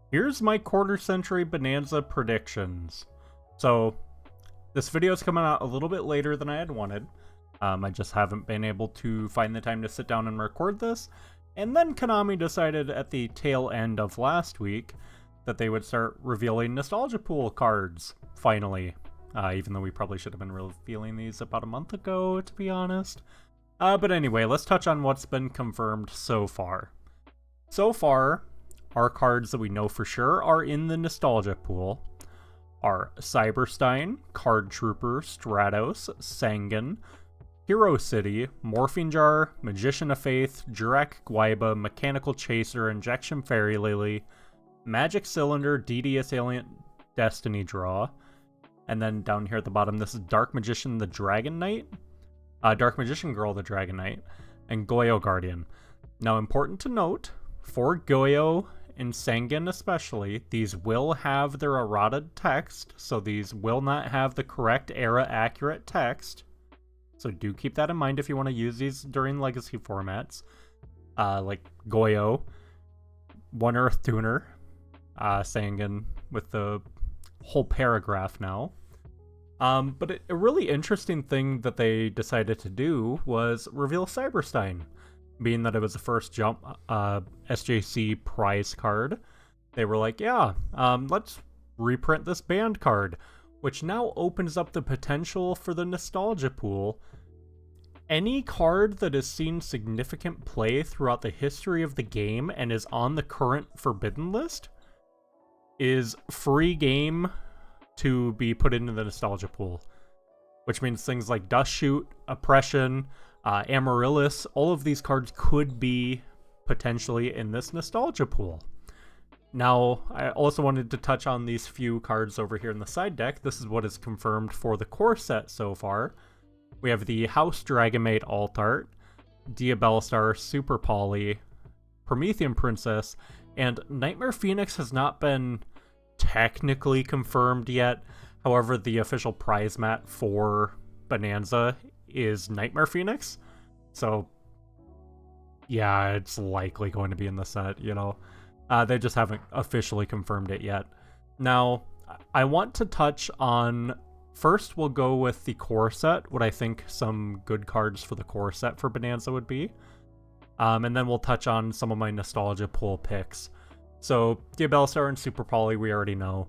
Here's my quarter century Bonanza predictions. So, this video is coming out a little bit later than I had wanted. I just haven't been able to find the time to sit down and record this. And then Konami decided at the tail end of last week that they would start revealing Nostalgia Pool cards, finally. Even though we probably should have been revealing these about a month ago, to be honest. But anyway, let's touch on what's been confirmed so far. So far, our cards that we know for sure are in the Nostalgia Pool are Cyberstein, Card Trooper, Stratos, Sangan, Hero City, Morphing Jar, Magician of Faith, Jurak Gwaiba, Mechanical Chaser, Injection Fairy Lily, Magic Cylinder, DD Assailant, Destiny Draw, and then down here at the bottom, this is Dark Magician the Dragon Knight, Dark Magician Girl the Dragon Knight, and Goyo Guardian. Now, important to note, for Goyo and Sangan especially, these will have their errata text, so these will not have the correct era-accurate text. So do keep that in mind if you want to use these during legacy formats. Like Goyo, One Earth Tuner, Sangan with the whole paragraph now. But a really interesting thing that they decided to do was reveal Cyberstein. Being that it was the first jump SJC prize card, they were like, yeah, let's reprint this banned card, which now opens up the potential for the Nostalgia Pool. Any card that has seen significant play throughout the history of the game and is on the current Forbidden list is free game to be put into the Nostalgia Pool, which means things like Dust Shoot, Oppression, Amaryllis, all of these cards could be potentially in this Nostalgia Pool. Now, I also wanted to touch on these few cards over here in the side deck. This is what is confirmed for the core set so far. We have the House Dragonmaid Alt Art, Diabellstar Super Poly, Promethean Princess, and Nightmare Phoenix has not been technically confirmed yet. However, the official prize mat for Bonanza is Nightmare Phoenix. So, yeah, it's likely going to be in the set, you know. They just haven't officially confirmed it yet. Now, I want to touch on... First, we'll go with the core set, what I think some good cards for the core set for Bonanza would be. And then we'll touch on some of my Nostalgia Pool picks. So, Diabellstar and Super Poly, we already know.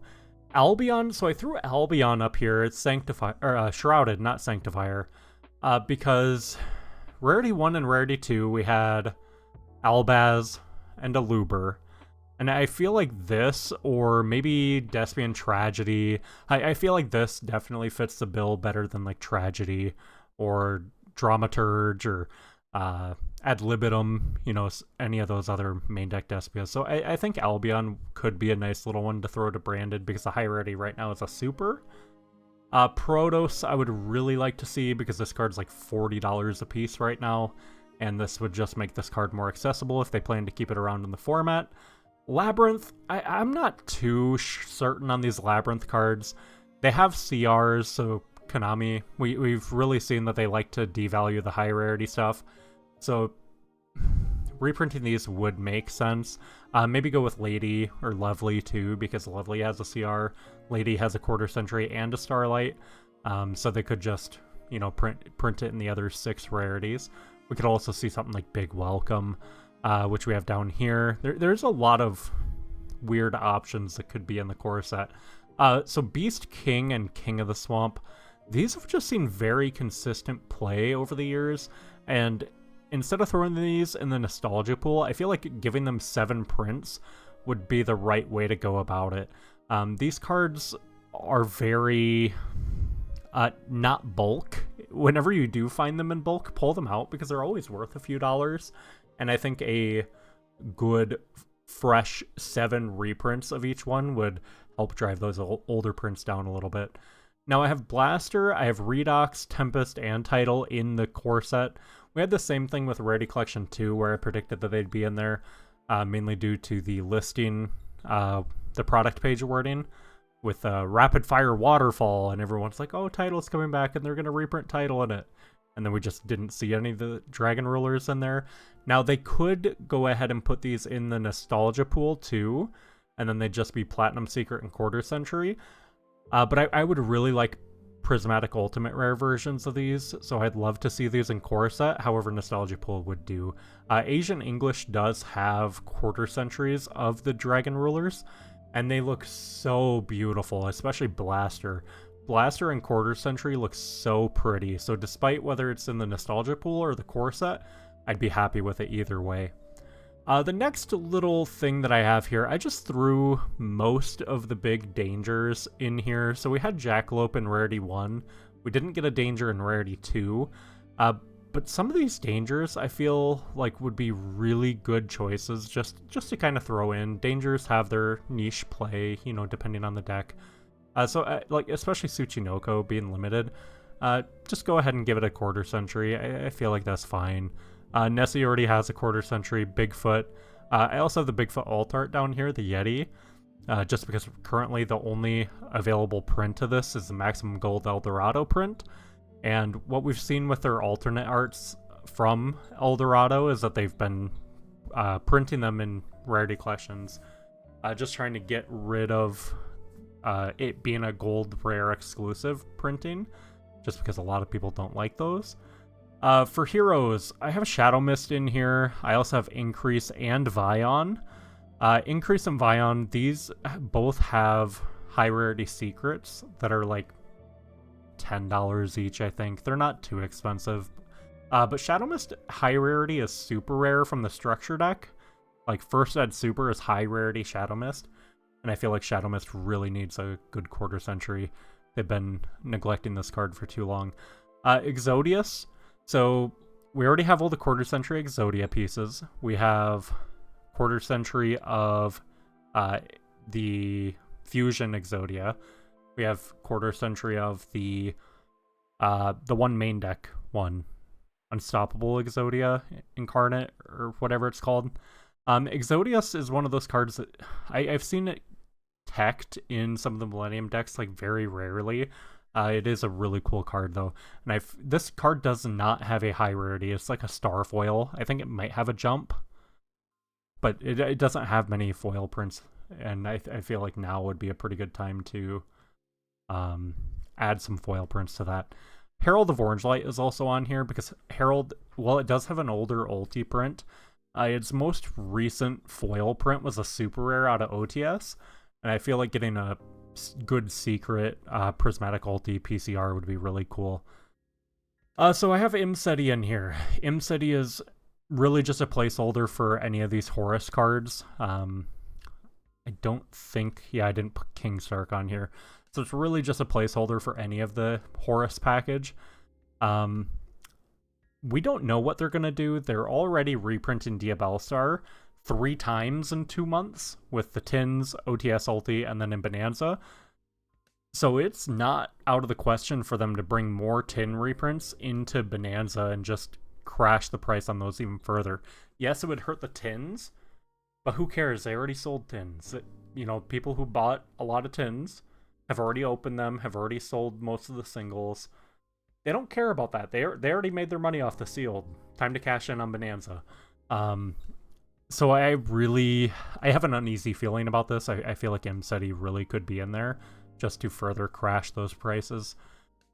Albion, so I threw Albion up here. It's Shrouded, not Sanctifier. Because Rarity 1 and Rarity 2, we had Albaz and Aluber. And I feel like this, or maybe Despian Tragedy, I feel like this definitely fits the bill better than like Tragedy, or Dramaturge, or Ad Libitum, you know, any of those other main deck Despias. So I think Albion could be a nice little one to throw to Branded, because the high rarity right now is a super. Protos I would really like to see, because this card's like $40 a piece right now, and this would just make this card more accessible if they plan to keep it around in the format. Labyrinth, I'm not too certain on these Labyrinth cards. They have CRs, so Konami, we've really seen that they like to devalue the high rarity stuff. So reprinting these would make sense. Maybe go with Lady or Lovely too, because Lovely has a CR. Lady has a quarter century and a Starlight. So they could just, you know, print it in the other 6 rarities. We could also see something like Big Welcome, which we have down here. There's a lot of weird options that could be in the core set. So Beast King and King of the Swamp, these have just seen very consistent play over the years, and instead of throwing these in the Nostalgia Pool, I feel like giving them 7 prints would be the right way to go about it. These cards are very not bulk. Whenever you do find them in bulk, pull them out, because they're always worth a few dollars. And I think a good, fresh 7 reprints of each one would help drive those older prints down a little bit. Now I have Blaster, I have Redox, Tempest, and Tidal in the core set. We had the same thing with Rarity Collection 2, where I predicted that they'd be in there, mainly due to the listing, the product page wording, with Rapid Fire Waterfall, and everyone's like, oh, Tidal's coming back, and they're going to reprint Tidal in it. And then we just didn't see any of the Dragon Rulers in there. Now, they could go ahead and put these in the Nostalgia Pool, too, and then they'd just be Platinum Secret and Quarter Century. But I would really like Prismatic Ultimate Rare versions of these, so I'd love to see these in core set, however Nostalgia Pool would do. Asian English does have Quarter Centuries of the Dragon Rulers, and they look so beautiful, especially Blaster. Blaster and Quarter Century looks so pretty, so despite whether it's in the Nostalgia Pool or the core set, I'd be happy with it either way. The next little thing that I have here, I just threw most of the big dangers in here. So we had Jackalope in Rarity 1. We didn't get a danger in Rarity 2. But some of these dangers I feel like would be really good choices just to kind of throw in. Dangers have their niche play, you know, depending on the deck. Like, especially Tsuchinoko being limited, just go ahead and give it a Quarter Century. I feel like that's fine. Nessie already has a Quarter Century. Bigfoot. I also have the Bigfoot alt art down here, the Yeti, just because currently the only available print of this is the Maximum Gold Eldorado print. And what we've seen with their alternate arts from Eldorado is that they've been printing them in rarity collections, just trying to get rid of it being a gold rare exclusive printing, just because a lot of people don't like those. For heroes, I have Shadow Mist in here. I also have Increase and Vion. Increase and Vion, these both have high rarity secrets that are like $10 each, I think. They're not too expensive. But Shadow Mist high rarity is super rare from the structure deck. Like, first ed super is high rarity Shadow Mist. And I feel like Shadow Mist really needs a good Quarter Century. They've been neglecting this card for too long. Exodius. So we already have all the Quarter Century Exodia pieces. We have Quarter Century of the Fusion Exodia. We have Quarter Century of the one main deck one, Unstoppable Exodia Incarnate, or whatever it's called. Exodius is one of those cards that I've seen it teched in some of the Millennium decks, like, very rarely. It is a really cool card, though. And this card does not have a high rarity. It's like a star foil. I think it might have a jump, but it doesn't have many foil prints. And I feel like now would be a pretty good time to add some foil prints to that. Herald of Orange Light is also on here because Herald, well, it does have an older ulti print. Its most recent foil print was a super rare out of OTS. And I feel like getting a good secret prismatic ulti PCR would be really cool. So I have Imseti in here. Imseti is really just a placeholder for any of these Horus cards. I don't think, I didn't put King Stark on here. So it's really just a placeholder for any of the Horus package. We don't know what they're going to do. They're already reprinting Diabellstar 3 times in 2 months with the Tins, OTS ulti, and then in Bonanza. So it's not out of the question for them to bring more Tin reprints into Bonanza and just crash the price on those even further. Yes, it would hurt the Tins, but who cares? They already sold Tins. People who bought a lot of Tins have already opened them, have already sold most of the singles. They don't care about that. They already made their money off the sealed. Time to cash in on Bonanza. So I have an uneasy feeling about this. I feel like Imseti really could be in there just to further crash those prices.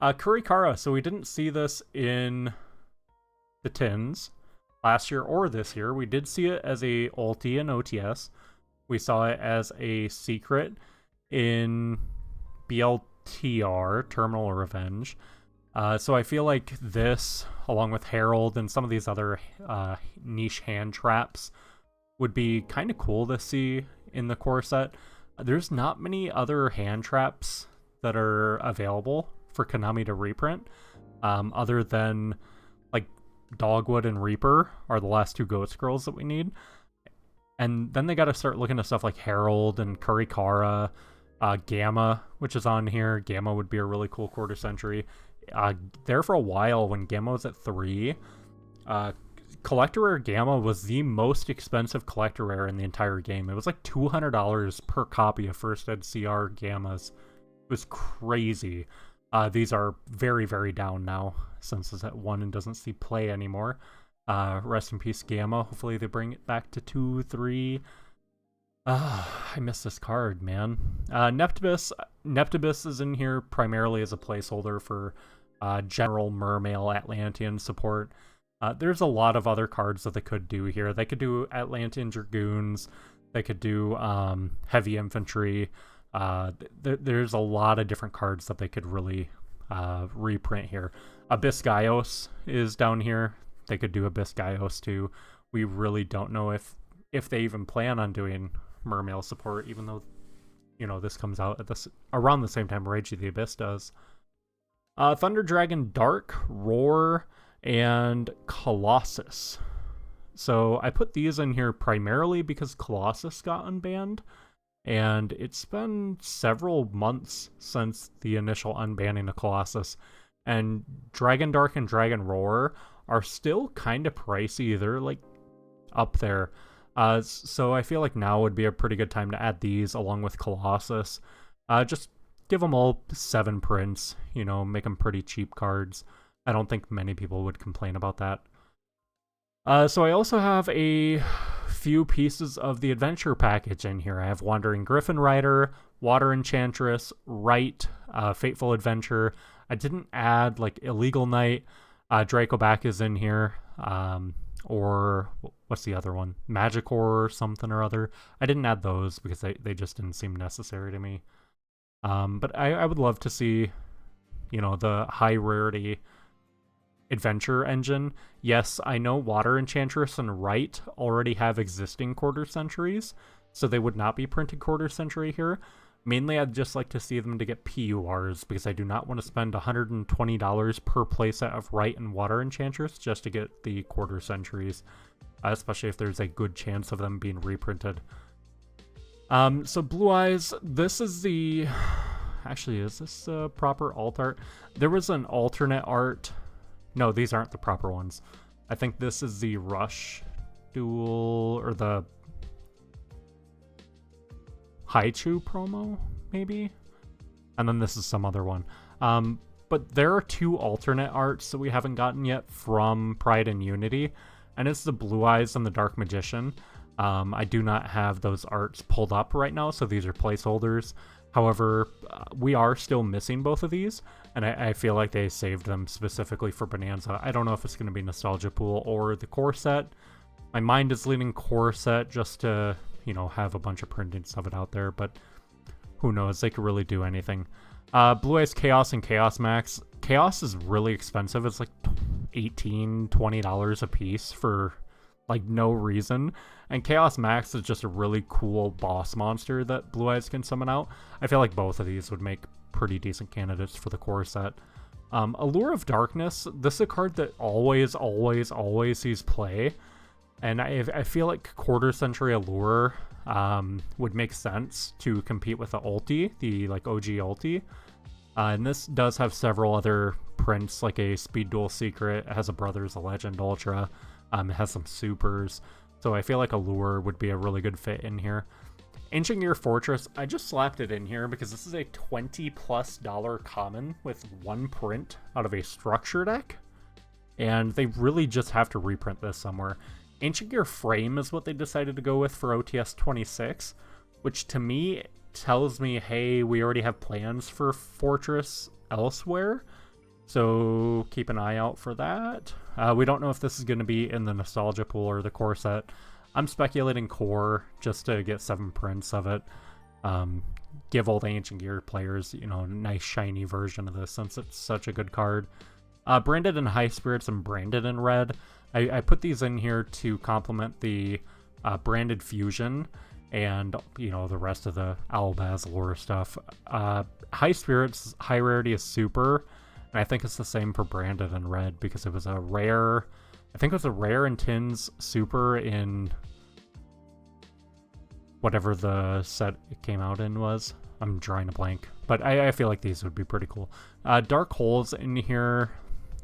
Kurikara, so we didn't see this in the Tins last year or this year. We did see it as a ulti in OTS. We saw it as a secret in BLTR, Terminal Revenge. So I feel like this, along with Herald and some of these other niche hand traps, would be kind of cool to see in the core set. There's not many other hand traps that are available for Konami to reprint, other than, like, Dogwood and Reaper are the last 2 Ghost Girls that we need. And then they got to start looking at stuff like Herald and Kurikara, Gamma, which is on here. Gamma would be a really cool Quarter Century. There for a while, when Gamma was at 3, Collector Rare Gamma was the most expensive Collector Rare in the entire game. It was like $200 per copy of First Ed CR Gammas. It was crazy. These are very, very down now, since it's at 1 and doesn't see play anymore. Rest in peace, Gamma. Hopefully they bring it back to 2, 3. I miss this card, man. Neptibus is in here primarily as a placeholder for general Mermail Atlantean support. There's a lot of other cards that they could do here. They could do Atlantean Dragoons. They could do heavy infantry. There's a lot of different cards that they could really reprint here. Abyss Gaios is down here. They could do Abyss Gaios too. We really don't know if they even plan on doing Mermail support, even though, you know, this comes out at this around the same time Rage of the Abyss does. Thunder Dragon Dark, Roar, and Colossus. So I put these in here primarily because Colossus got unbanned, and it's been several months since the initial unbanning of Colossus, and Dragon Dark and Dragon Roar are still kind of pricey. They're like up there. So I feel like now would be a pretty good time to add these along with Colossus. Just give them all 7 prints, you know, make them pretty cheap cards. I don't think many people would complain about that. So I also have a few pieces of the adventure package in here. I have Wandering Griffin Rider, Water Enchantress, Right, Fateful Adventure. I didn't add like Illegal Knight. Dracoback is in here. Or what's the other one? Magicor or something or other. I didn't add those because they just didn't seem necessary to me. But I would love to see, you know, the high rarity adventure engine. Yes, I know Water Enchantress and Right already have existing quarter centuries, so they would not be printed quarter century here. Mainly, I'd just like to see them to get PURs, because I do not want to spend $120 per playset of Right and Water Enchantress just to get the quarter centuries, especially if there's a good chance of them being reprinted. So Blue Eyes, this is the... Actually, is this the proper alt art? There was an alternate art. No, these aren't the proper ones. I think this is the Rush Duel, or the Haichu promo, maybe? And then this is some other one. But there are 2 alternate arts that we haven't gotten yet from Pride and Unity, and it's the Blue Eyes and the Dark Magician. I do not have those arts pulled up right now, so these are placeholders. However, we are still missing both of these, and I feel like they saved them specifically for Bonanza. I don't know if it's going to be Nostalgia Pool or the core set. My mind is leaning core set just to, you know, have a bunch of printings of it out there, but who knows? They could really do anything. Blue Eyes Chaos and Chaos Max. Chaos is really expensive. It's like $18, $20 a piece for like no reason. And Chaos Max is just a really cool boss monster that Blue Eyes can summon out. I feel like both of these would make pretty decent candidates for the core set. Allure of Darkness. This is a card that always sees play. And I feel like quarter century Allure would make sense to compete with the ulti, the like OG ulti. And this does have several other prints, like a Speed Duel Secret. It has a Brothers of Legend Ultra. It has some supers. So I feel like Allure would be a really good fit in here. Ancient Gear Fortress, I just slapped it in here because this is a $20+ common with 1 print out of a structure deck. And they really just have to reprint this somewhere. Ancient Gear Frame is what they decided to go with for OTS 26, which to me tells me, hey, we already have plans for Fortress elsewhere. So keep an eye out for that. We don't know if this is going to be in the Nostalgia Pool or the core set. I'm speculating core just to get 7 prints of it. Give all the Ancient Gear players, you know, a nice shiny version of this since it's such a good card. Branded in High Spirits and Branded in Red. I put these in here to complement the Branded Fusion and, you know, the rest of the Albaz lore stuff. High Spirits, high rarity is super. And I think it's the same for Branded in Red because it was a rare, I think it was a rare in Tins super in whatever the set it came out in was. I'm drawing a blank, but I feel like these would be pretty cool. Dark Holes in here,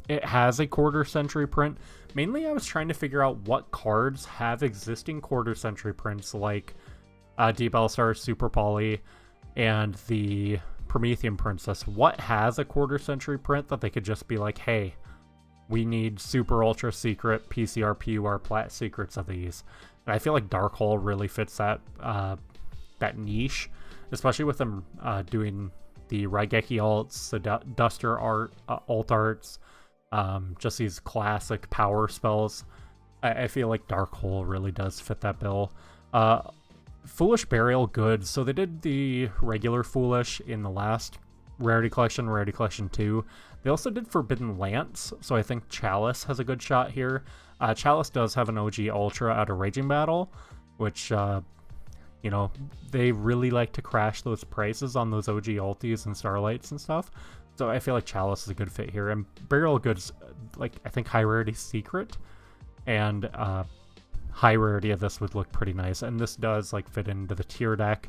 it has a quarter century print. Mainly I was trying to figure out what cards have existing quarter century prints like Deep Elstar, Super Poly, and the Promethean Princess. What has a quarter century print that they could just be like, hey, we need super ultra secret PCR PUR plat secrets of these. And I feel like Dark Hole really fits that that niche, especially with them doing the Raigeki alts, the Duster art, alt arts, just these classic power spells. I feel like Dark Hole really does fit that bill. Foolish Burial, good. So they did the regular Foolish in the last Rarity Collection, Rarity Collection 2. They also did Forbidden Lance, so I think Chalice has a good shot here. Chalice does have an OG Ultra out of Raging Battle, which, you know, they really like to crash those prices on those OG ultis and Starlights and stuff. So I feel like Chalice is a good fit here. And Burial Good's, like, I think high rarity Secret. And high rarity of this would look pretty nice. And this does, like, fit into the tier deck.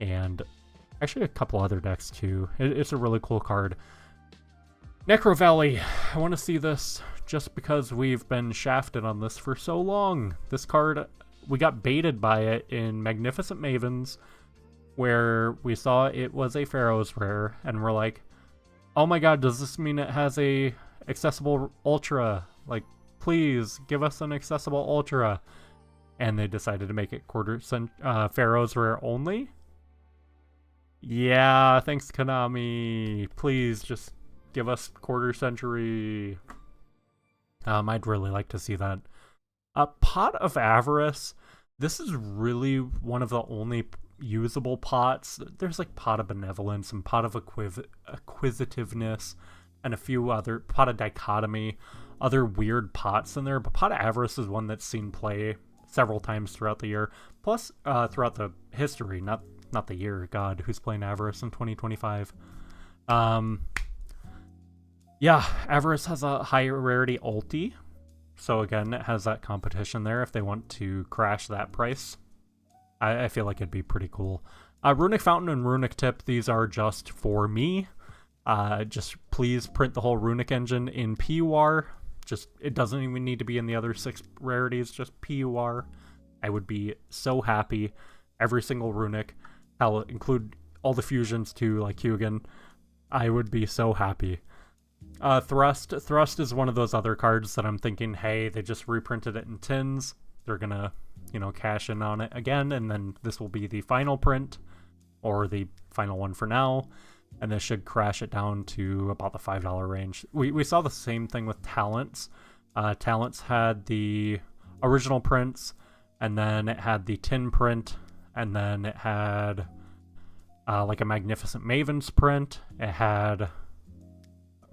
And actually a couple other decks, too. It's a really cool card. Necro Valley. I want to see this just because we've been shafted on this for so long. This card, we got baited by it in Magnificent Mavens, where we saw it was a Pharaoh's Rare, and we're like, oh my god, does this mean it has a accessible Ultra? Like, please, give us an accessible Ultra. And they decided to make it Pharaoh's Rare only? Yeah, thanks Konami. Please, just give us quarter century. I'd really like to see that. Pot of Avarice. This is really one of the only usable pots. There's like Pot of Benevolence and Pot of Acquisitiveness and a few other, Pot of Dichotomy, other weird pots in there. But Pot of Avarice is one that's seen play several times throughout the year. Plus, throughout the history, not the year. God, who's playing Avarice in 2025? Yeah, Avarice has a high rarity ulti. So again, it has that competition there if they want to crash that price. I feel like it'd be pretty cool. Runic Fountain and Runic Tip, these are just for me. Just please print the whole Runic engine in PUR. Just, it doesn't even need to be in the other 6 rarities, just PUR. I would be so happy. Every single Runic. Hell, include all the fusions too, like Hugin. I would be so happy. Thrust is one of those other cards that I'm thinking, hey, they just reprinted it in tins. They're gonna, you know, cash in on it again, and then this will be the final print, or the final one for now, and this should crash it down to about the $5 range. We saw the same thing with Talents. Talents had the original prints, and then it had the tin print, and then it had like a Magnificent Mavens print. It had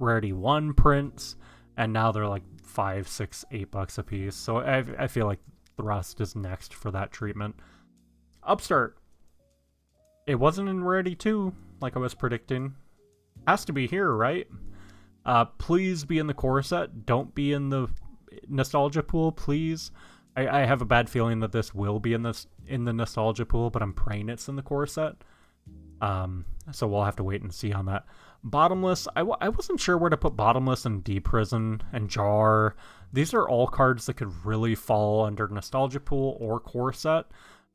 Rarity 1 prints, and now they're like $5, $6, $8 a piece. So I feel like Thrust is next for that treatment. Upstart. It wasn't in Rarity 2, like I was predicting. Has to be here, right? Please be in the core set. Don't be in the nostalgia pool, please. I have a bad feeling that this will be in the nostalgia pool, but I'm praying it's in the core set. So we'll have to wait and see on that. Bottomless, I wasn't sure where to put Bottomless and Deep Prison and Jar. These are all cards that could really fall under Nostalgia Pool or Core Set.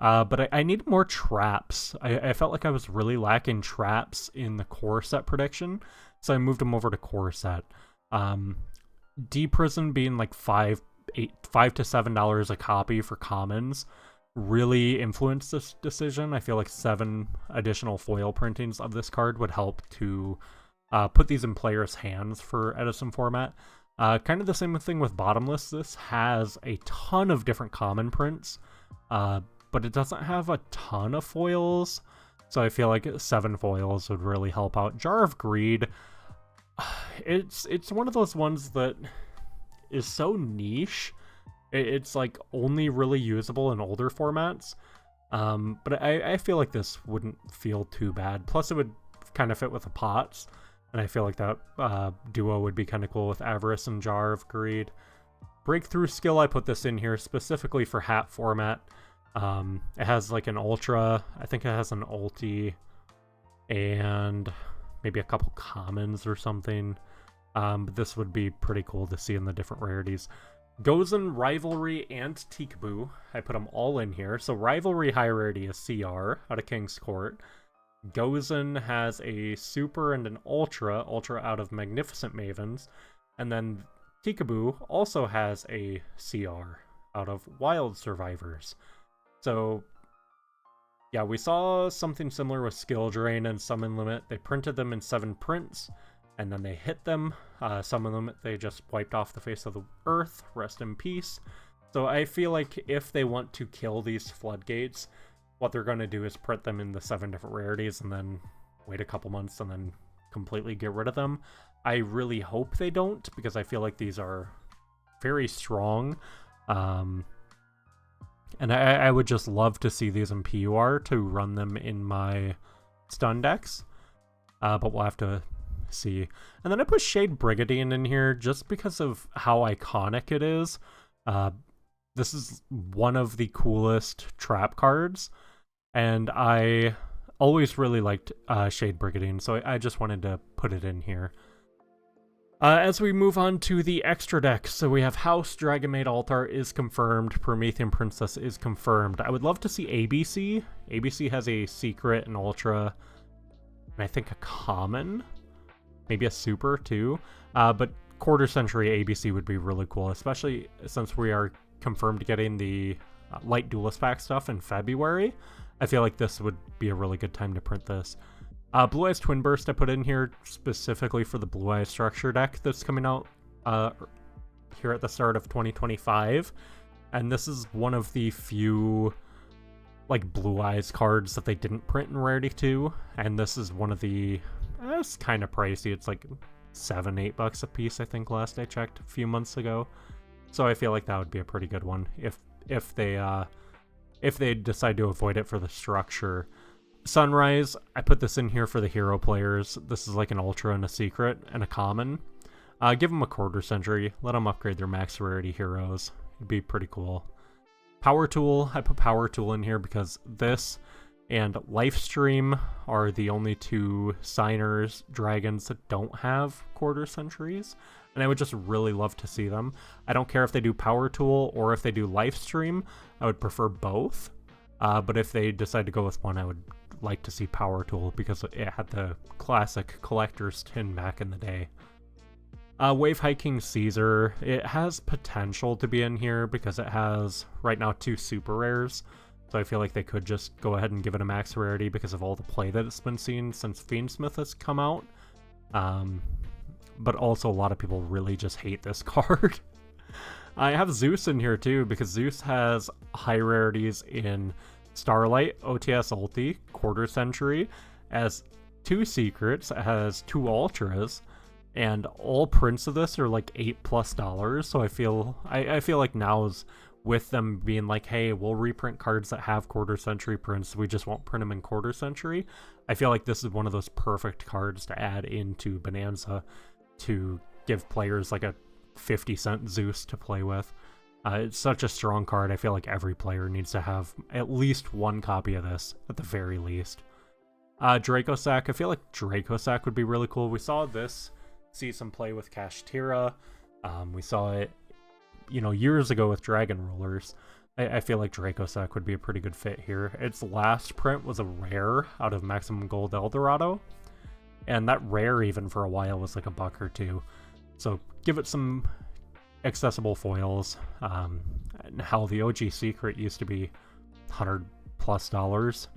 But I need more traps. I felt like I was really lacking traps in the Core Set prediction, so I moved them over to Core Set. Deep Prison being like $5 to $7 a copy for commons really influenced this decision. I feel like 7 additional foil printings of this card would help to put these in players' hands for Edison format. Kind of the same thing with Bottomless. This has a ton of different common prints, but it doesn't have a ton of foils, so I feel like 7 foils would really help out. Jar of Greed, it's one of those ones that is so niche. It's like only really usable in older formats, but I feel like this wouldn't feel too bad. Plus it would kind of fit with the pots, and I feel like that duo would be kind of cool with Avarice and Jar of Greed. Breakthrough Skill, I put this in here specifically for hat format. It has like an Ultra, I think it has an ulti, and maybe a couple commons or something, but this would be pretty cool to see in the different rarities. Gozen, Rivalry, and Teekaboo. I put them all in here. So Rivalry high rarity is CR out of King's Court. Gozen has a Super and an Ultra out of Magnificent Mavens. And then Teekaboo also has a CR out of Wild Survivors. So yeah, we saw something similar with Skill Drain and Summon Limit. They printed them in 7 prints, and then they hit them. Summon Limit, they just wiped off the face of the earth. Rest in peace. So I feel like if they want to kill these floodgates, what they're going to do is print them in the 7 different rarities and then wait a couple months and then completely get rid of them. I really hope they don't, because I feel like these are very strong. And I would just love to see these in PUR to run them in my stun decks. But we'll have to see. And then I put Shade Brigandine in here just because of how iconic it is. This is one of the coolest trap cards, and I always really liked Shade Brigandine, so I just wanted to put it in here. As we move on to the extra deck, so we have House, Dragonmaid Altar is confirmed, Promethean Princess is confirmed. I would love to see ABC. ABC has a secret, an ultra, and I think a common, maybe a super too. But Quarter Century ABC would be really cool, especially since we are confirmed getting the Light Duelist Pack stuff in February. I feel like this would be a really good time to print this. Blue Eyes Twin Burst I put in here specifically for the Blue Eyes structure deck that's coming out here at the start of 2025. And this is one of the few like Blue Eyes cards that they didn't print in Rarity 2. And this is one of the, it's kind of pricey. It's like $7-8 a piece, I think, last I checked a few months ago. So I feel like that would be a pretty good one if they decide to avoid it for the structure. Sunrise, I put this in here for the hero players. This is like an ultra and a secret and a common. Give them a Quarter Century. Let them upgrade their max rarity heroes. It'd be pretty cool. Power Tool, I put Power Tool in here because this and Lifestream are the only 2 signers, dragons that don't have Quarter Centuries. And I would just really love to see them. I don't care if they do Power Tool or if they do Lifestream. I would prefer both. But if they decide to go with one, I would like to see Power Tool because it had the classic collector's tin back in the day. Wave Hiking Caesar, it has potential to be in here because it has right now 2 super rares. So I feel like they could just go ahead and give it a max rarity because of all the play that it's been seen since Fiendsmith has come out. But also a lot of people really just hate this card. I have Zeus in here too because Zeus has high rarities in Starlight, OTS Ulti, Quarter Century, as 2 secrets, it has 2 ultras, and all prints of this are like $8+. So I feel like now's with them being like, hey, we'll reprint cards that have Quarter Century prints, we just won't print them in Quarter Century. I feel like this is one of those perfect cards to add into Bonanza to give players like a 50-cent Zeus to play with. It's such a strong card. I feel like every player needs to have at least 1 copy of this, at the very least. Dracosac. I feel like Dracosac would be really cool. We saw this see some play with Kashtira. We saw it, years ago with Dragon Rulers. I feel like Dracosac would be a pretty good fit here. Its last print was a rare out of Maximum Gold Eldorado. And that rare even for a while was like $1 or $2. So give it some accessible foils. And hell, the OG secret used to be $100+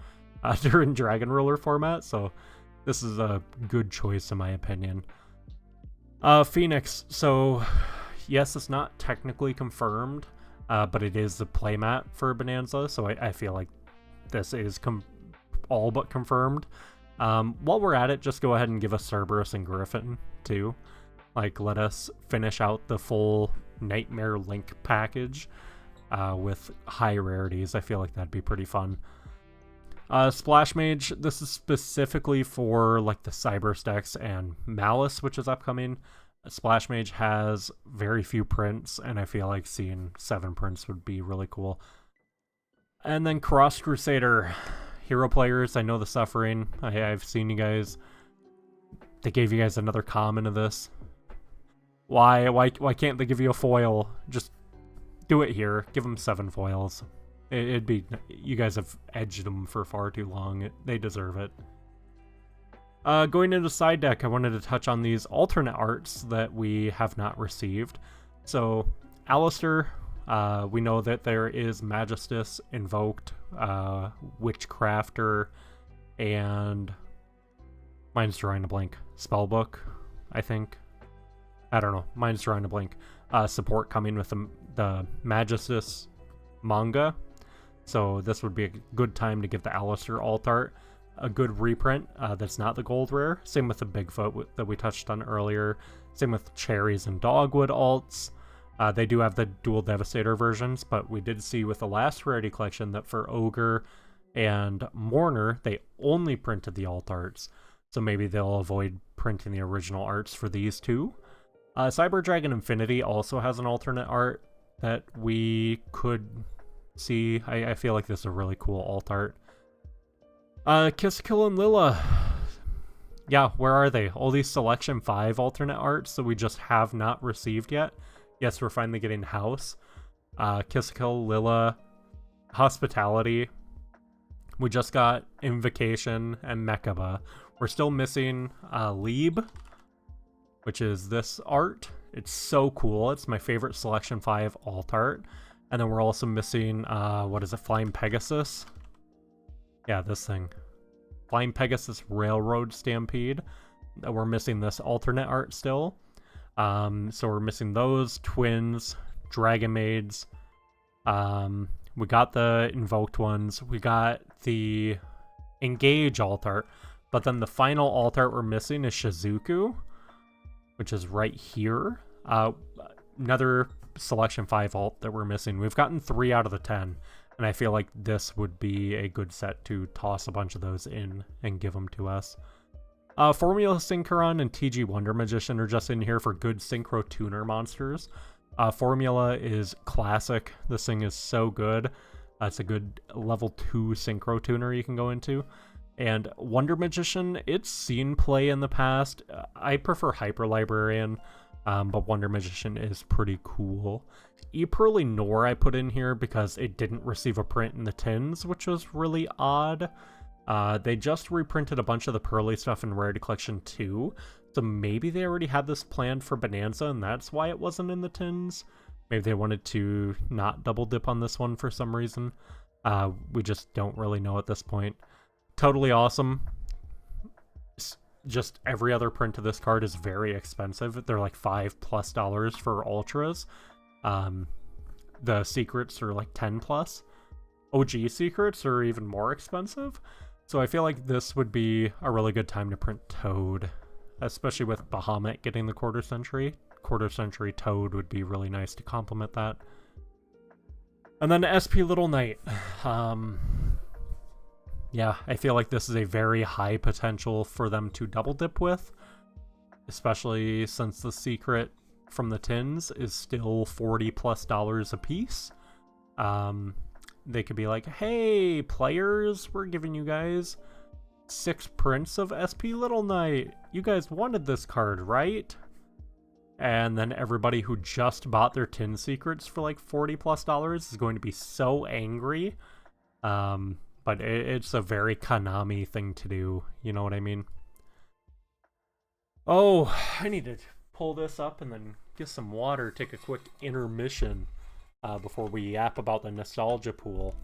during Dragon Ruler format, so this is a good choice in my opinion. Phoenix, so yes, it's not technically confirmed, but it is the playmat for Bonanza, so I feel like this is all but confirmed. While we're at it, just go ahead and give us Cerberus and Griffin too. Like, let us finish out the full Nightmare Link package with high rarities. I feel like that'd be pretty fun. Splash Mage, this is specifically for like the Cyber Stacks and Malice, which is upcoming. Splash Mage has very few prints, and I feel like seeing 7 prints would be really cool. And then Cross Crusader, hero players, I know the suffering. I've seen you guys. They gave you guys another common of this. Why can't they give you a foil? Just do it here. Give them 7 foils. It'd be, you guys have edged them for far too long. They deserve it. Going into side deck, I wanted to touch on these alternate arts that we have not received. So, Alistair, We know that there is Magistus, Invoked, Witchcrafter, and mine's drawing a blank. Spellbook, I think. I don't know. Mine's drawing a blank. Support coming with the Magistus manga. So this would be a good time to give the Alistair alt art a good reprint that's not the gold rare. Same with the Bigfoot that we touched on earlier. Same with Cherries and Dogwood alts. They do have the dual Devastator versions, but we did see with the last rarity collection that for Ogre and Mourner, they only printed the alt arts. So maybe they'll avoid printing the original arts for these two. Cyber Dragon Infinity also has an alternate art that we could see. I feel like this is a really cool alt art. Kill and Lilla. Yeah, where are they? All these Selection 5 alternate arts that we just have not received yet. Yes, we're finally getting House. Kill, Lilla, Hospitality. We just got Invocation and Mechaba. We're still missing Lieb, which is this art. It's so cool. It's my favorite Selection 5 alt art. And then we're also missing, what is it, Flying Pegasus? Yeah, this thing. Flying Pegasus Railroad Stampede. We're missing this alternate art still. So we're missing those, Twins, Dragon Maids. We got the Invoked ones. We got the Engage alt art. But then the final alt art we're missing is Shizuku, which is right here. Another Selection 5 alt that we're missing. We've gotten 3 out of the 10. And I feel like this would be a good set to toss a bunch of those in and give them to us. Formula Synchron and TG Wonder Magician are just in here for good Synchro Tuner monsters. Formula is classic. This thing is so good. It's a good level 2 Synchro Tuner you can go into. And Wonder Magician, it's seen play in the past. I prefer Hyper Librarian, but Wonder Magician is pretty cool. Pearly Nor I put in here because it didn't receive a print in the tins, which was really odd. They just reprinted a bunch of the Pearly stuff in Rarity Collection 2, so maybe they already had this planned for Bonanza and that's why it wasn't in the tins. Maybe they wanted to not double dip on this one for some reason. We just don't really know at this point. Totally awesome. Just every other print of this card is very expensive. They're like $5+ for ultras. The secrets are like 10+. OG secrets are even more expensive. So I feel like this would be a really good time to print Toad, especially with Bahamut getting the quarter century. Quarter century Toad would be really nice to complement that. And then SP Little Knight. Yeah, I feel like this is a very high potential for them to double dip with, especially since the secret from the tins is still $40+ a piece. They could be like, hey, players, we're giving you guys 6 prints of SP Little Knight. You guys wanted this card, right? And then everybody who just bought their tin secrets for like $40+ is going to be so angry. But it's a very Konami thing to do. You know what I mean? Oh, I need to pull this up and then get some water, take a quick intermission before we yap about the nostalgia pool.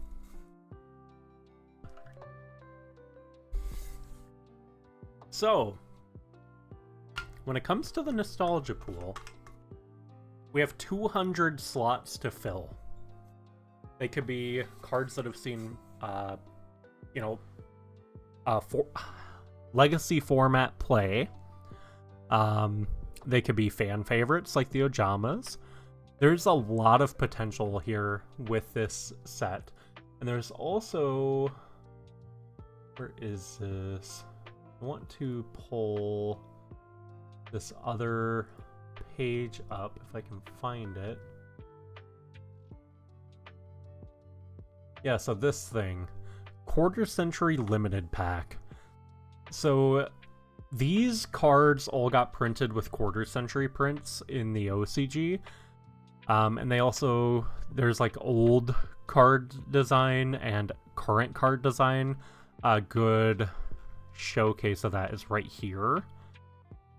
So, when it comes to the nostalgia pool, we have 200 slots to fill. They could be cards that have seen, legacy format play. They could be fan favorites like the Ojamas. There's a lot of potential here with this set. And there's also... Where is this? I want to pull this other page up if I can find it. Yeah, so this thing. Quarter Century Limited Pack. So these cards all got printed with Quarter Century prints in the OCG. And they also, there's like old card design and current card design. A good showcase of that is right here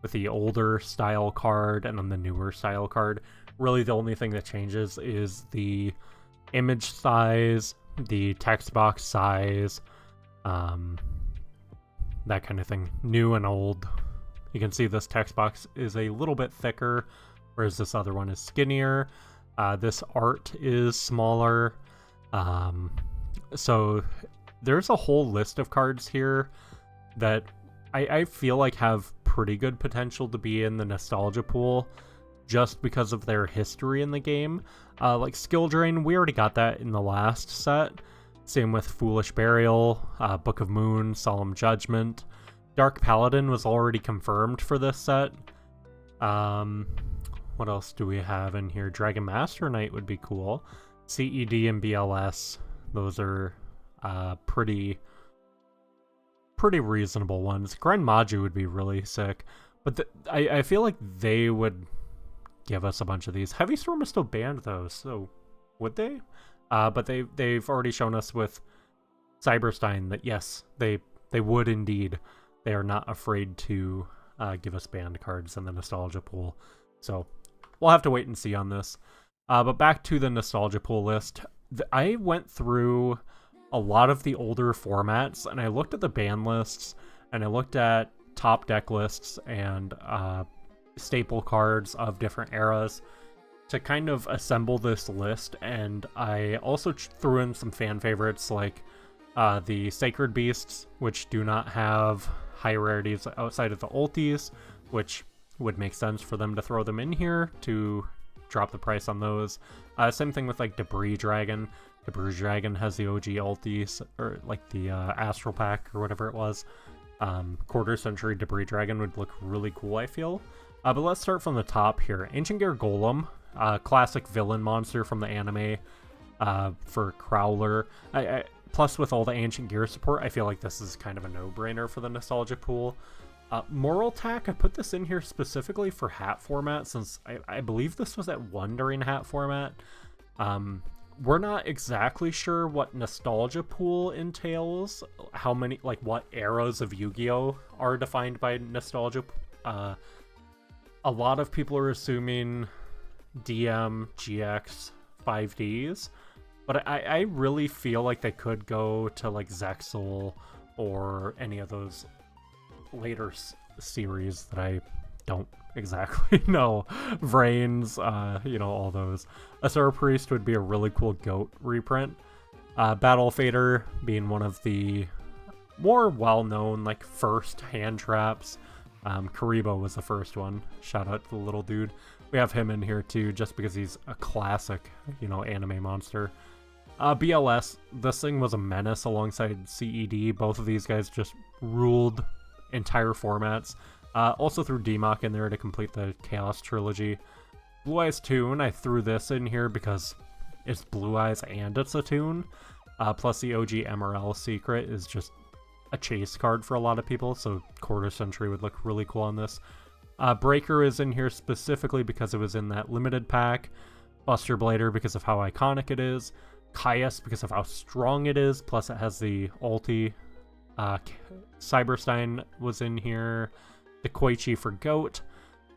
with the older style card and then the newer style card. Really the only thing that changes is the image size, the text box size, that kind of thing. New and old. You can see this text box is a little bit thicker, whereas this other one is skinnier. This art is smaller. So there's a whole list of cards here that I feel like have pretty good potential to be in the nostalgia pool just because of their history in the game. Like Skill Drain, we already got that in the last set. Same with Foolish Burial, Book of Moon, Solemn Judgment. Dark Paladin was already confirmed for this set. What else do we have in here? Dragon Master Knight would be cool. CED and BLS, those are pretty reasonable ones. Gren Maju would be really sick, but I feel like they would give us a bunch of these. Heavy Storm is still banned though, so would they? But they've already shown us with Cyberstein that yes, they would indeed. They are not afraid to give us banned cards in the nostalgia pool. So we'll have to wait and see on this. But back to the nostalgia pool list. I went through a lot of the older formats and I looked at the ban lists and I looked at top deck lists and staple cards of different eras to kind of assemble this list. And I also threw in some fan favorites like the Sacred Beasts, which do not have high rarities outside of the ultis, which would make sense for them to throw them in here to drop the price on those. Same thing with like Debris Dragon. Debris Dragon has the OG ultis, or like the Astral Pack or whatever it was. Quarter Century Debris Dragon would look really cool, I feel. But let's start from the top here. Ancient Gear Golem, classic villain monster from the anime for Crowler. Plus, with all the Ancient Gear support, I feel like this is kind of a no-brainer for the nostalgia pool. Moral Tack, I put this in here specifically for hat format, since I believe this was at 1 during hat format. We're not exactly sure what nostalgia pool entails, how many, like what eras of Yu-Gi-Oh are defined by nostalgia. A lot of people are assuming DM, GX, 5Ds. But I really feel like they could go to like Zexal or any of those later series that I don't exactly know. Vrains, all those. Asura Priest would be a really cool GOAT reprint. Battle Fader being one of the more well-known like first hand traps. Karibo was the first one. Shout out to the little dude. We have him in here too just because he's a classic, anime monster. BLS, this thing was a menace alongside CED. Both of these guys just ruled entire formats. Also threw DMOC in there to complete the Chaos Trilogy. Blue Eyes Toon, I threw this in here because it's Blue Eyes and it's a Toon. Plus the OG MRL Secret is just a chase card for a lot of people, so Quarter Century would look really cool on this. Breaker is in here specifically because it was in that limited pack. Buster Blader because of how iconic it is. Caius because of how strong it is, plus it has the ulti. Cyberstein was in here. The Koichi for GOAT.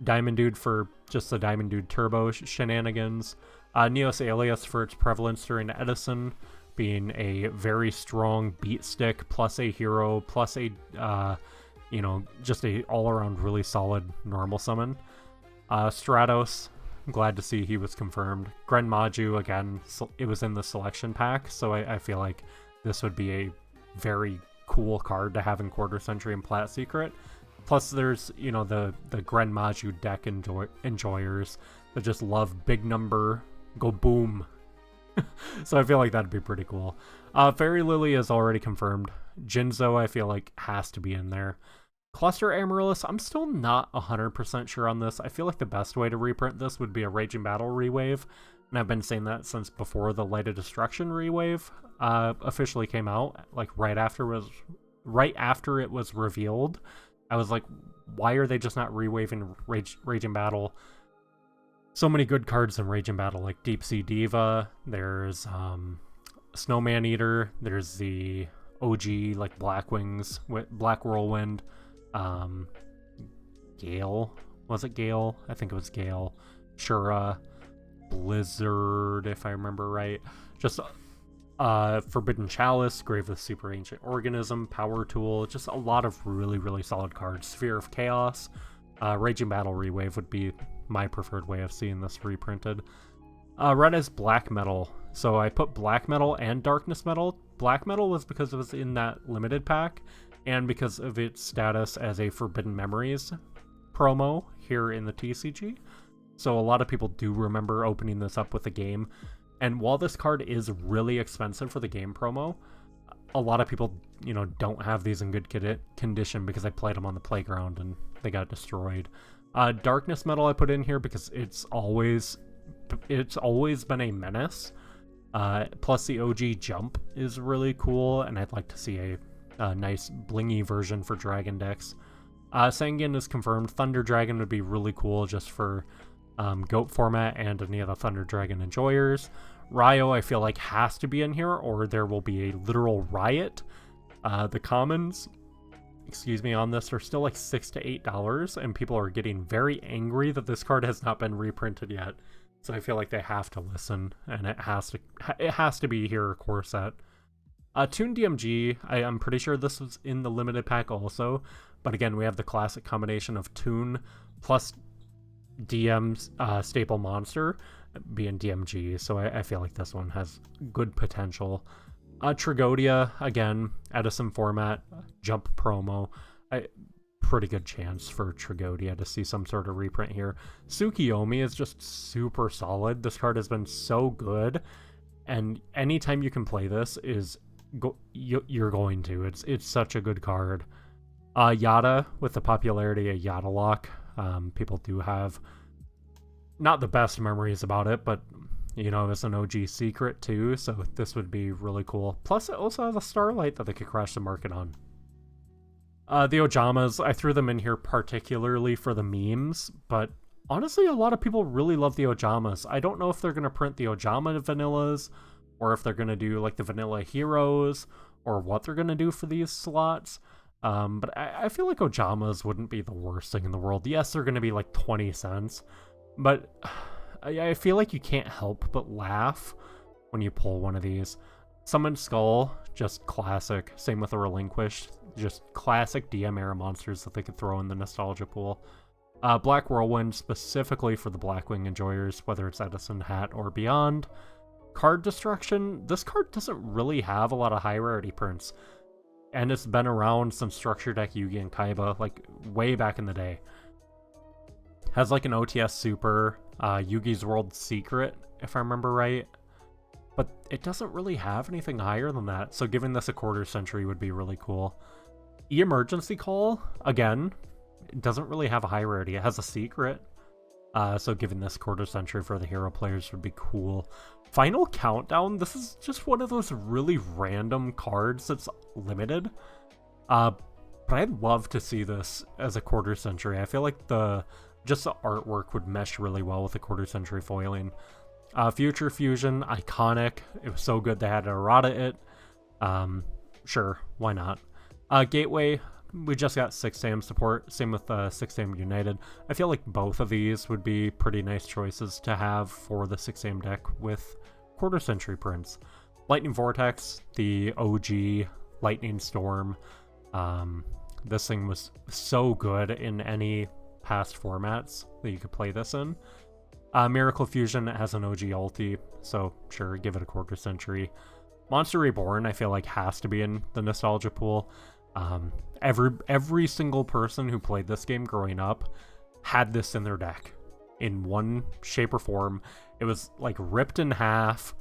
Diamond Dude for just the Diamond Dude Turbo shenanigans. Neos Alias for its prevalence during Edison, being a very strong beat stick, plus a hero, plus a, just a all-around really solid normal summon. Stratos, I'm glad to see he was confirmed. Gren Maju, again, it was in the selection pack, so I feel like this would be a very cool card to have in Quarter Century and Plat Secret. Plus there's, the Gren Maju deck enjoyers that just love big number, go boom. So I feel like that'd be pretty cool. Fairy Lily is already confirmed. Jinzo, I feel like, has to be in there. Cluster Amaryllis, I'm still not 100% sure on this. I feel like the best way to reprint this would be a Raging Battle rewave, and I've been saying that since before the Light of Destruction rewave officially came out, like right after it was revealed. I was like, why are they just not rewaving Raging Battle? So many good cards in Raging Battle, like Deep Sea Diva, there's Snowman Eater, there's the OG, like Black Wings, Black Whirlwind, Gale, was it Gale? I think it was Gale. Shura, Blizzard, if I remember right. Just Forbidden Chalice, Grave of Super Ancient Organism, Power Tool, just a lot of really, really solid cards. Sphere of Chaos, Raging Battle Rewave would be my preferred way of seeing this reprinted. Red is Black Metal, so I put Black Metal and Darkness Metal. Black Metal was because it was in that limited pack, and because of its status as a Forbidden Memories promo here in the TCG. So a lot of people do remember opening this up with a game. And while this card is really expensive for the game promo, a lot of people, you know, don't have these in good condition because I played them on the playground and they got destroyed. Darkness Metal I put in here because it's always been a menace. Plus the OG Jump is really cool, and I'd like to see a nice blingy version for Dragon decks. Sangan is confirmed. Thunder Dragon would be really cool just for GOAT format and any of the Thunder Dragon enjoyers. Ryo I feel like has to be in here, or there will be a literal riot. The commons, on this are still like $6 to $8, and people are getting very angry that this card has not been reprinted yet. So I feel like they have to listen, and it has to be here, core set. Toon DMG, I'm pretty sure this was in the limited pack also, but again, we have the classic combination of Toon plus DM's staple monster being DMG, so I feel like this one has good potential. Trigodia, again, Edison format, jump promo. Pretty good chance for Trigodia to see some sort of reprint here. Tsukiyomi is just super solid. This card has been so good, and anytime you can play this you're going to. It's such a good card. Yada, with the popularity of Yada Lock, people do have not the best memories about it, but you know, it's an OG secret too, so this would be really cool. Plus, it also has a Starlight that they could crash the market on. The Ojamas, I threw them in here particularly for the memes, but honestly, a lot of people really love the Ojamas. I don't know if they're going to print the Ojama vanillas, or if they're going to do like the vanilla heroes, or what they're going to do for these slots. But I feel like Ojamas wouldn't be the worst thing in the world. Yes, they're going to be like 20 cents, but I feel like you can't help but laugh when you pull one of these. Summoned Skull, just classic. Same with the Relinquished. Just classic DM era monsters that they could throw in the nostalgia pool. Black Whirlwind, specifically for the Blackwing enjoyers, whether it's Edison, Hat, or beyond. Card Destruction, this card doesn't really have a lot of high rarity prints, and it's been around since Structure Deck Yugi and Kaiba, like way back in the day. Has like an OTS Super, Yugi's World Secret, if I remember right, but it doesn't really have anything higher than that, so giving this a quarter century would be really cool. Emergency Call, again, it doesn't really have a high rarity. It has a secret, so giving this quarter century for the hero players would be cool. Final Countdown, this is just one of those really random cards that's limited, but I'd love to see this as a quarter century. I feel like just the artwork would mesh really well with a quarter century foiling. Future Fusion, iconic. It was so good they had to errata it. Sure, why not? Gateway, we just got 6am support. Same with 6am United. I feel like both of these would be pretty nice choices to have for the 6am deck with quarter century prints. Lightning Vortex, the OG Lightning Storm. This thing was so good in any past formats that you could play this in. Miracle Fusion has an OG ulti, so sure, give it a quarter century. Monster Reborn, I feel like, has to be in the nostalgia pool. Every single person who played this game growing up had this in their deck in one shape or form. It was like ripped in half.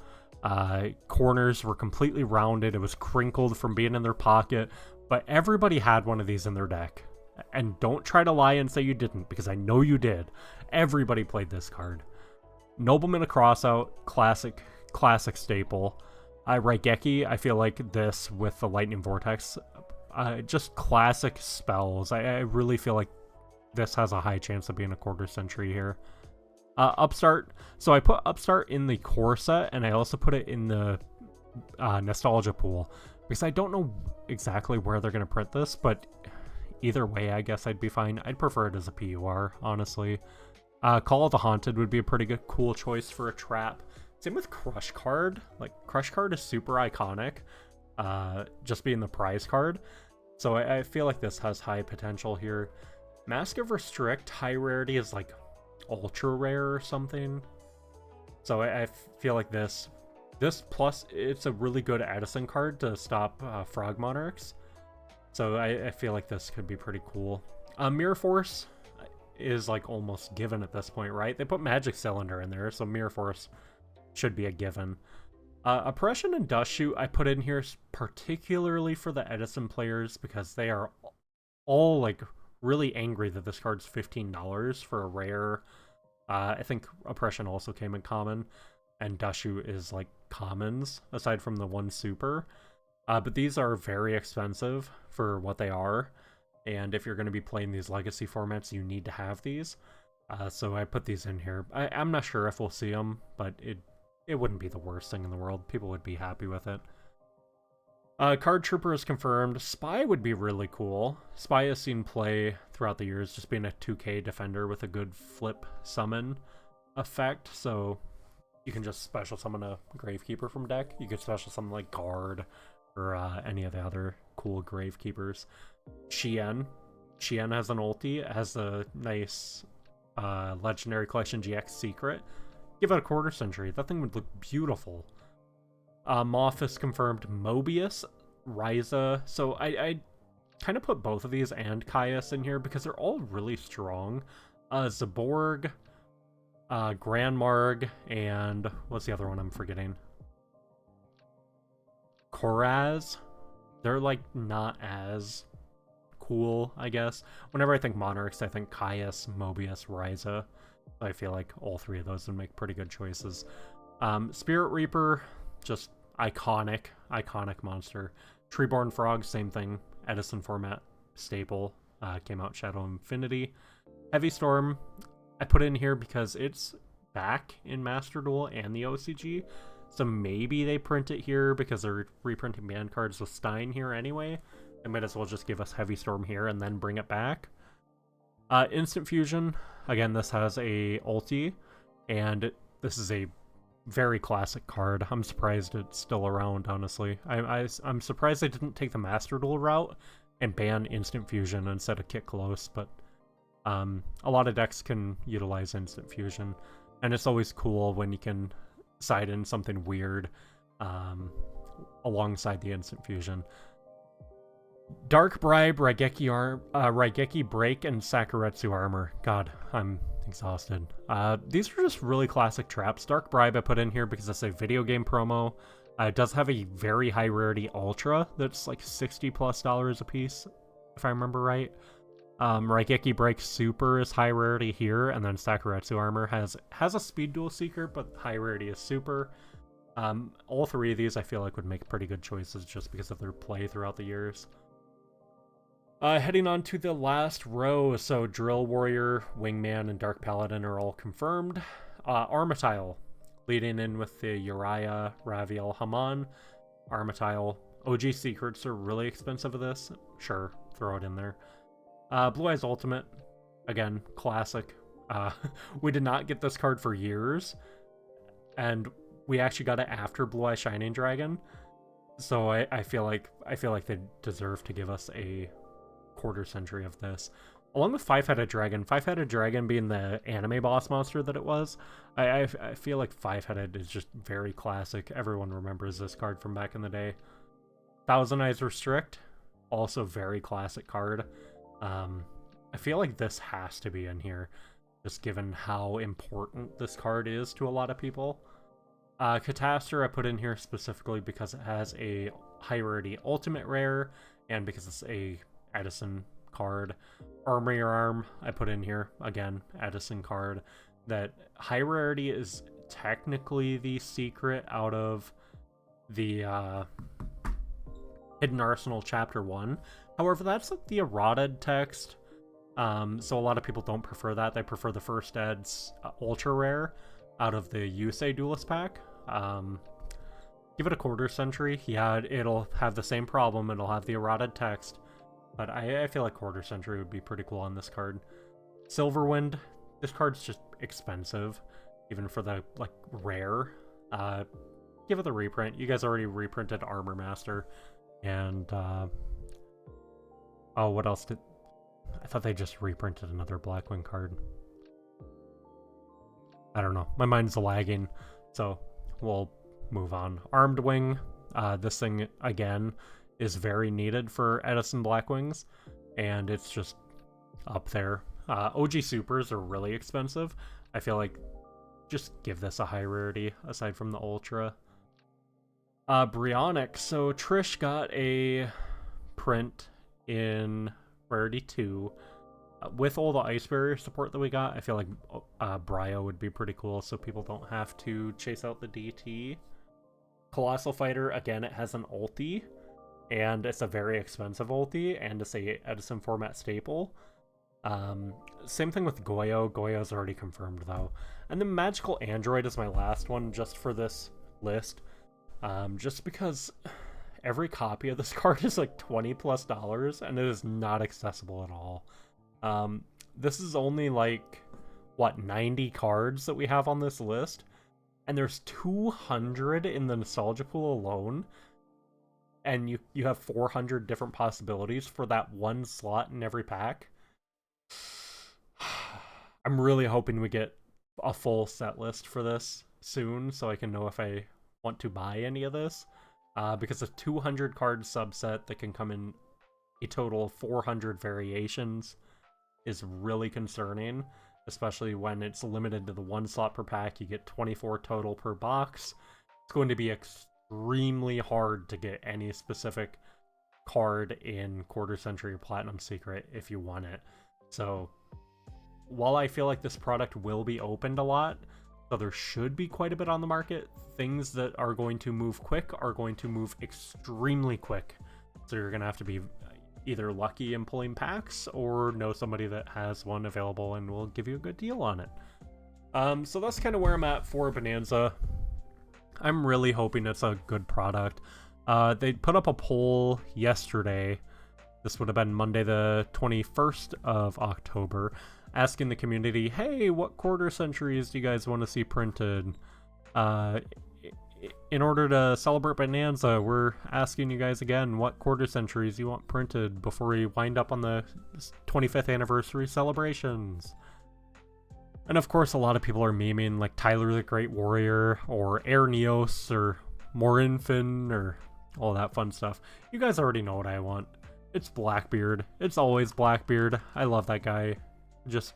Corners were completely rounded. It was crinkled from being in their pocket, but everybody had one of these in their deck. And don't try to lie and say you didn't, because I know you did. Everybody played this card. Nobleman of Crossout, classic staple. Raigeki, I feel like this with the Lightning Vortex, just classic spells. I really feel like this has a high chance of being a quarter century here. Upstart, so I put Upstart in the core set, and I also put it in the nostalgia pool, because I don't know exactly where they're going to print this, but either way, I guess I'd be fine. I'd prefer it as a PUR, honestly. Call of the Haunted would be a pretty good, cool choice for a trap. Same with Crush Card. Like, Crush Card is super iconic, just being the prize card. So I feel like this has high potential here. Mask of Restrict, high rarity is like ultra rare or something. So I feel like this plus, it's a really good Edison card to stop Frog Monarchs. So I feel like this could be pretty cool. Mirror Force is like almost given at this point, right? They put Magic Cylinder in there, so Mirror Force should be a given. Oppression and Dust Shoot I put in here particularly for the Edison players because they are all like really angry that this card's $15 for a rare. I think Oppression also came in common, and Dust Shoot is like commons aside from the one super. But these are very expensive for what they are, and if you're going to be playing these legacy formats, you need to have these. So I put these in here. I'm not sure if we'll see them, but it wouldn't be the worst thing in the world. People would be happy with it. Card Trooper is confirmed. Spy would be really cool. Spy has seen play throughout the years, just being a 2k defender with a good flip summon effect. So you can just special summon a Gravekeeper from deck. You could special summon like Guard or any of the other cool Gravekeepers. Shien has an ulti. It has a nice Legendary Collection GX secret. Give it a quarter century. That thing would look beautiful. Moth is confirmed. Mobius, Ryza. So I kind of put both of these and Caius in here because they're all really strong. Zaborg, Grandmarg, and what's the other one I'm forgetting? Koraz. They're like not as cool, I guess. Whenever I think Monarchs, I think Caius, Mobius, Ryza. I feel like all three of those would make pretty good choices. Spirit Reaper, just iconic monster. Treeborn Frog, same thing. Edison format staple. Came out Shadow Infinity. Heavy Storm, I put in here because it's back in Master Duel and the OCG. So maybe they print it here because they're reprinting banned cards with Stein here anyway. They might as well just give us Heavy Storm here and then bring it back. Instant Fusion, again, this has a ulti, and this is a very classic card. I'm surprised it's still around, honestly. I'm surprised they didn't take the Master Duel route and ban Instant Fusion instead of Kick Close, but a lot of decks can utilize Instant Fusion, and it's always cool when you can side in something weird alongside the Instant Fusion. Dark Bribe, Raigeki Break, and Sakuretsu Armor. God, I'm exhausted. These are just really classic traps. Dark Bribe I put in here because it's a video game promo. It does have a very high rarity Ultra that's like $60+ a piece, if I remember right. Raigeki Break Super is high rarity here, and then Sakuretsu Armor has a Speed Duel Seeker, but high rarity is Super. All three of these I feel like would make pretty good choices just because of their play throughout the years. Heading on to the last row, so Drill Warrior, Wingman, and Dark Paladin are all confirmed. Armitile, leading in with the Uriah, Raviel, Haman. Armitile, OG secrets are really expensive of this. Sure, throw it in there. Blue Eyes Ultimate, again, classic. We did not get this card for years, and we actually got it after Blue Eye Shining Dragon. So I feel like they deserve to give us a quarter century of this, along with Five-Headed Dragon being the anime boss monster that it was. I feel like Five-Headed is just very classic. Everyone remembers this card from back in the day. Thousand Eyes Restrict, also very classic card. I feel like this has to be in here, just given how important this card is to a lot of people. Catastor I put in here specifically because it has a high rarity ultimate rare, and because it's a Edison card. Armory Arm I put in here, again, Edison card. That high rarity is technically the secret out of the Hidden Arsenal Chapter 1. However, that's like the eroded text, so a lot of people don't prefer that. They prefer the first Ed's ultra rare out of the Yusei Duelist pack. Give it a quarter century. Yeah, it'll have the same problem. It'll have the eroded text. But I feel like quarter century would be pretty cool on this card. Silverwind, this card's just expensive, even for the, like, rare. Give it the reprint. You guys already reprinted Armor Master, and, oh, what else did... I thought they just reprinted another Blackwing card. I don't know. My mind's lagging, so we'll move on. Armed Wing. This thing, again, is very needed for Edison Blackwings, and it's just up there. OG Supers are really expensive. I feel like just give this a high rarity, aside from the Ultra. Brionic. So Trish got a print in Rarity 2. With all the Ice Barrier support that we got, I feel like Bryo would be pretty cool, so people don't have to chase out the DT. Colossal Fighter, again, it has an ulti, and it's a very expensive ulti, and it's a Edison format staple. Same thing with Goyo. Goyo's already confirmed, though. And then Magical Android is my last one, just for this list. Just because every copy of this card is like $20+, and it is not accessible at all. This is only like, what, 90 cards that we have on this list? And there's 200 in the Nostalgia Pool alone. And you have 400 different possibilities for that one slot in every pack. I'm really hoping we get a full set list for this soon, so I can know if I want to buy any of this. Because a 200 card subset that can come in a total of 400 variations is really concerning, especially when it's limited to the one slot per pack. You get 24 total per box. It's going to be extremely hard to get any specific card in Quarter Century or Platinum Secret if you want it. So while I feel like this product will be opened a lot, so there should be quite a bit on the market, things that are going to move quick are going to move extremely quick. So you're going to have to be either lucky in pulling packs or know somebody that has one available and will give you a good deal on it. So that's kind of where I'm at for Bonanza. I'm really hoping it's a good product. They put up a poll yesterday. This would have been Monday the 21st of October, asking the community, hey, what quarter centuries do you guys want to see printed? In order to celebrate Bonanza, we're asking you guys again what quarter centuries you want printed before we wind up on the 25th anniversary celebrations. And of course, a lot of people are memeing like Tyler the Great Warrior or Air Neos or Morinfin or all that fun stuff. You guys already know what I want. It's Blackbeard. It's always Blackbeard. I love that guy. Just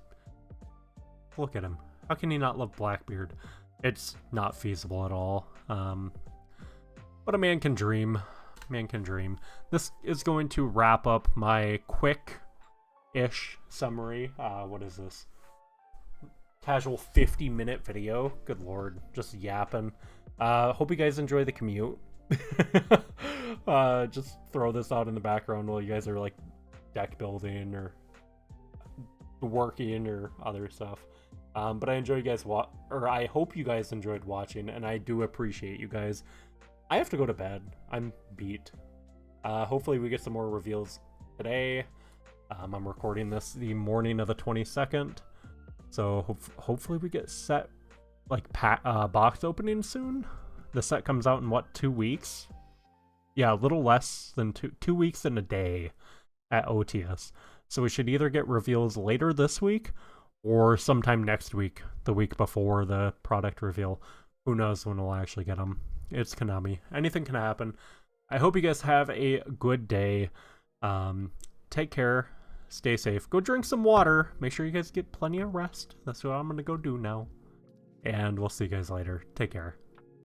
look at him. How can you not love Blackbeard? It's not feasible at all. But a man can dream. Man can dream. This is going to wrap up my quick-ish summary. What is this? Casual 50-minute video. Good lord. Just yapping. Hope you guys enjoy the commute. Just throw this out in the background while you guys are like deck building or working or other stuff. But I enjoy you guys I hope you guys enjoyed watching, and I do appreciate you guys. I have to go to bed. I'm beat. Hopefully we get some more reveals today. I'm recording this the morning of the 22nd, so hopefully we get set like box opening soon. The set comes out in what, 2 weeks? Yeah, a little less than 2 weeks and a day at OTS. So we should either get reveals later this week or sometime next week, the week before the product reveal. Who knows when we'll actually get them. It's Konami. Anything can happen. I hope you guys have a good day. Take care. Stay safe. Go drink some water. Make sure you guys get plenty of rest. That's what I'm going to go do now. And we'll see you guys later. Take care.